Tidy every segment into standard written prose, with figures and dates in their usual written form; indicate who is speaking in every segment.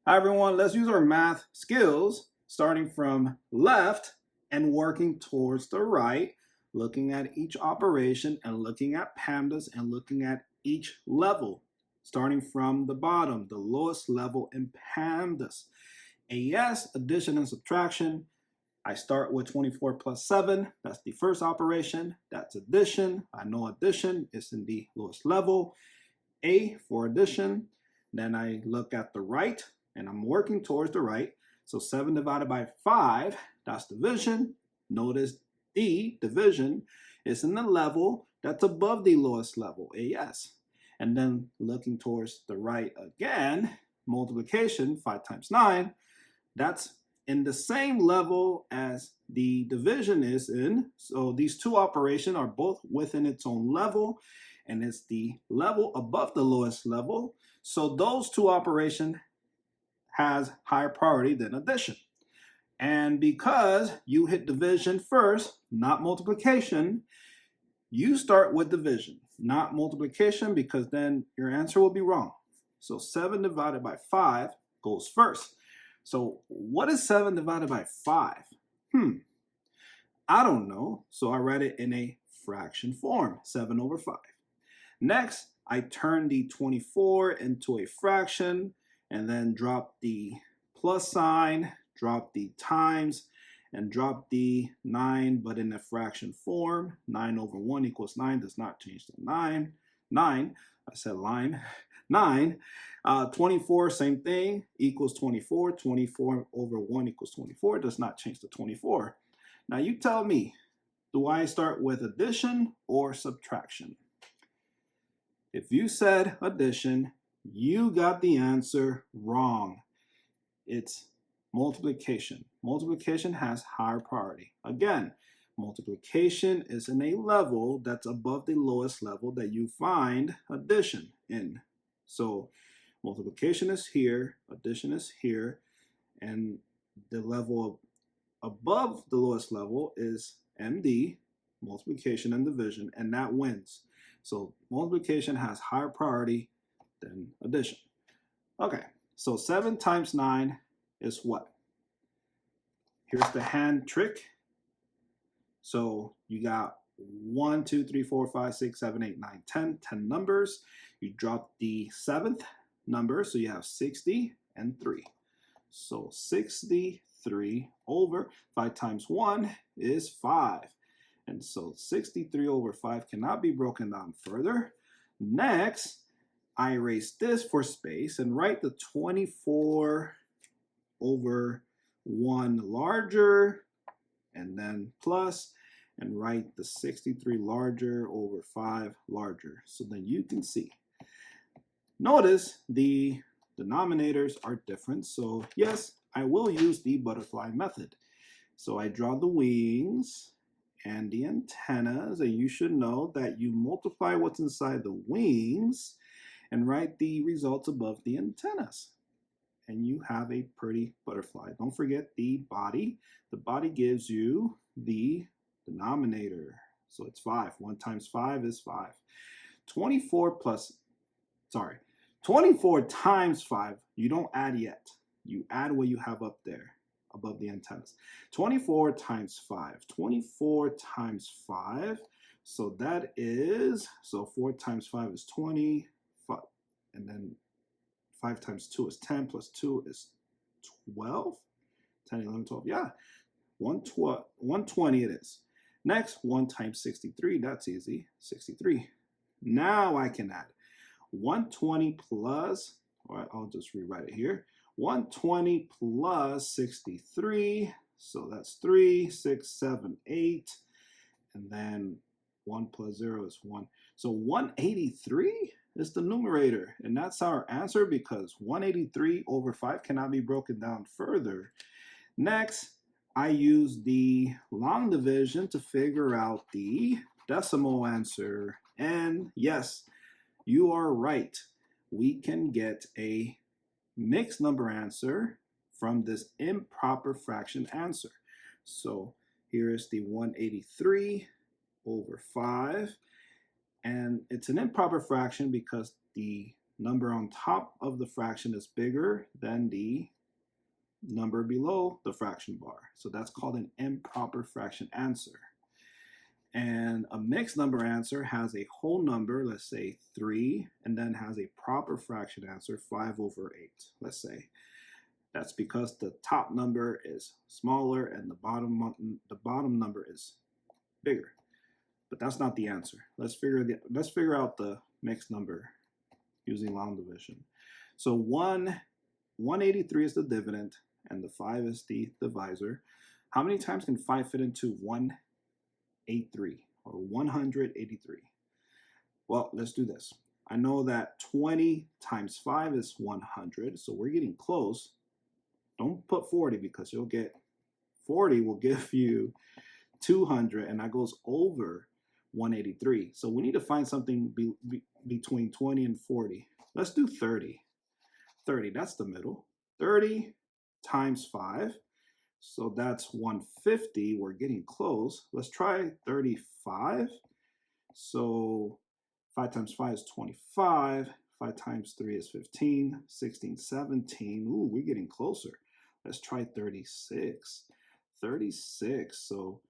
Speaker 1: Hi everyone, let's use our math skills starting from left and working towards the right, looking at each operation and looking at PEMDAS and looking at each level, starting from the bottom, the lowest level in PEMDAS. AS, addition and subtraction. I start with 24 plus 7. That's the first operation. That's addition. I know addition is in the lowest level. A for addition. Then I look at the right, and I'm working towards the right. So 7 divided by 5, that's division. Notice the division is in the level that's above the lowest level, AS. And then looking towards the right again, multiplication, 5 times 9, that's in the same level as the division is in. So these two operations are both within its own level, and it's the level above the lowest level. So those two operations has higher priority than addition. And because you hit division first, not multiplication, you start with division, not multiplication, because then your answer will be wrong. So 7 divided by 5 goes first. So what is 7 divided by 5? I don't know. So I write it in a fraction form, 7 over 5. Next, I turn the 24 into a fraction and then drop the plus sign, drop the times, and drop the 9, but in a fraction form. 9 over 1 equals 9 does not change to 9. 9, I said line. 9. 24, same thing, equals 24. 24 over 1 equals 24. Does not change to 24. Now you tell me, do I start with addition or subtraction? If you said addition, you got the answer wrong. It's multiplication. Multiplication has higher priority. Again, multiplication is in a level that's above the lowest level that you find addition in. So multiplication is here, addition is here, and the level above the lowest level is MD, multiplication and division, and that wins. So multiplication has higher priority than addition. Okay, so 7 times 9 is what? Here's the hand trick. So you got 1, 2, 3, 4, 5, 6, 7, 8, 9, 10, 10 numbers. You drop the 7th number, so you have 60 and 3. So 63 over 5 times 1 is 5. And so 63 over 5 cannot be broken down further. Next, I erase this for space and write the 24 over 1 larger, and then plus, and write the 63 larger over 5 larger. So then you can see. Notice the denominators are different. So yes, I will use the butterfly method. So I draw the wings and the antennas, and you should know that you multiply what's inside the wings and write the results above the antennas. And you have a pretty butterfly. Don't forget the body. The body gives you the denominator. So it's 5. 1 times 5 is 5. 24 times 5, you don't add yet. You add what you have up there above the antennas. 24 times 5. 24 times 5. So that is, so 4 times 5 is 20. And then 5 times 2 is 10, plus 2 is 12. 10, 11, 12, yeah. 120 it is. Next, 1 times 63, that's easy, 63. Now I can add 120 plus, all right, I'll just rewrite it here. 120 plus 63, so that's 3, 6, 7, 8, and then 1 plus 0 is 1. So 183 is the numerator, and that's our answer because 183 over 5 cannot be broken down further. Next, I use the long division to figure out the decimal answer, and yes, you are right. We can get a mixed number answer from this improper fraction answer. So here is the 183 over 5. And it's an improper fraction because the number on top of the fraction is bigger than the number below the fraction bar. So that's called an improper fraction answer. And a mixed number answer has a whole number, let's say 3, and then has a proper fraction answer, 5/8, let's say. That's because the top number is smaller and the bottom number is bigger. But that's not the answer. Let's figure out the mixed number using long division. So 183 is the dividend and the 5 is the divisor. How many times can 5 fit into 183 or 183? Well, let's do this. I know that 20 times 5 is 100, so we're getting close. Don't put 40 because you'll get 40 will give you 200, and that goes over 183. So we need to find something between 20 and 40. Let's do 30. 30, that's the middle. 30 times 5. So that's 150. We're getting close. Let's try 35. So 5 times 5 is 25. 5 times 3 is 15. 16, 17. Ooh, we're getting closer. Let's try 36. 36. So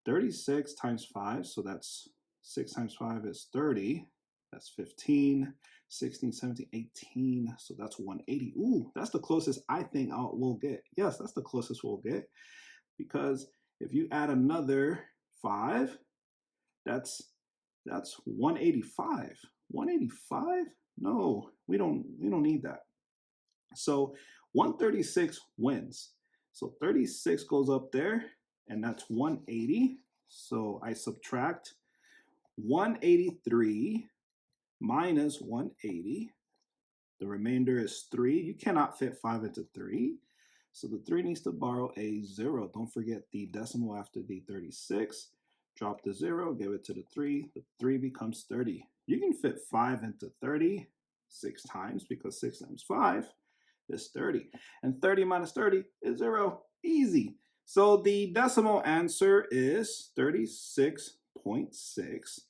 Speaker 1: 36 times 5. So that's 6 times 5 is 30. That's 15. 16, 17, 18. So that's 180. Ooh, that's the closest I think we'll get. Yes, that's the closest we'll get. Because if you add another 5, that's 185. 185? No, we don't need that. So 136 wins. So 36 goes up there, and that's 180. So I subtract 183 minus 180. The remainder is 3. You cannot fit 5 into 3. So the 3 needs to borrow a 0. Don't forget the decimal after the 36. Drop the 0, give it to the 3. The 3 becomes 30. You can fit 5 into 30 6 times because 6 times 5 is 30. And 30 minus 30 is 0. Easy. So the decimal answer is 36.6.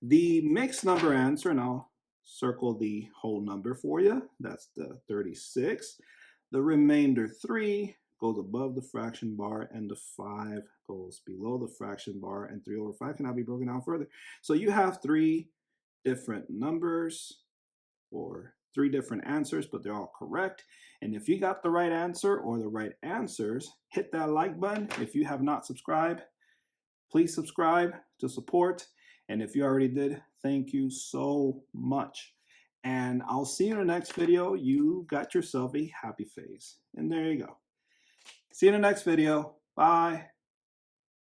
Speaker 1: The mixed number answer, and I'll circle the whole number for you. That's the 36. The remainder 3 goes above the fraction bar, and the 5 goes below the fraction bar, and 3/5 cannot be broken down further. So you have 3 different numbers or 3 different answers, but they're all correct. And if you got the right answer or the right answers, hit that like button. If you have not subscribed, please subscribe to support. And if you already did, thank you so much. And I'll see you in the next video. You got yourself a happy face. And there you go. See you in the next video. Bye.